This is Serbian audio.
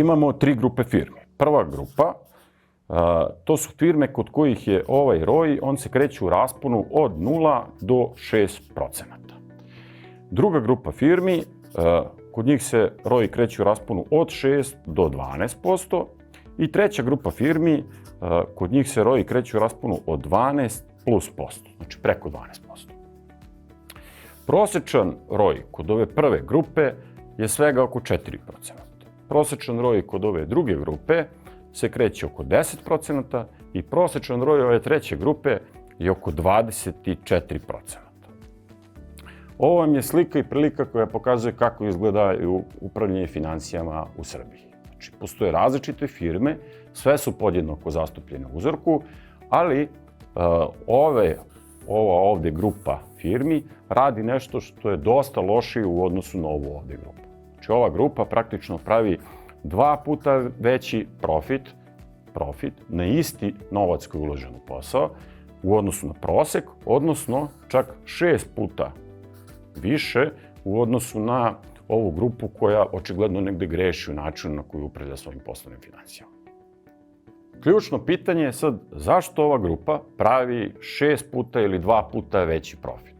imamo tri grupe firmi. Prva grupa, to su firme kod kojih je ovaj ROI, on se kreće u rasponu od 0 do 6%. Druga grupa firmi, kod njih se ROI kreće u rasponu od 6 do 12%. I treća grupa firmi, kod njih se ROI kreće u rasponu od 12 plus posto, znači preko 12%. Prosečan ROI kod ove prve grupe je svega oko 4%. Prosečan ROI kod ove druge grupe se kreće oko 10% i prosečan ROI ove treće grupe je oko 24%. Ovo vam je slika i prilika koja pokazuje kako izgleda upravljanje financijama u Srbiji. Znači, postoje različite firme, sve su podjednako zastupljene u uzorku, ali ova ovde grupa firmi radi nešto što je dosta lošije u odnosu na ovu ovde grupu. Znači, ova grupa praktično pravi 2 puta veći profit na isti novac koji je uložen u posao u odnosu na prosek, odnosno čak 6 puta više u odnosu na ovu grupu koja očigledno negde greši u načinu na koji upravlja svojim poslovnim financijama. Ključno pitanje je sad zašto ova grupa pravi 6 puta ili 2 puta veći profit?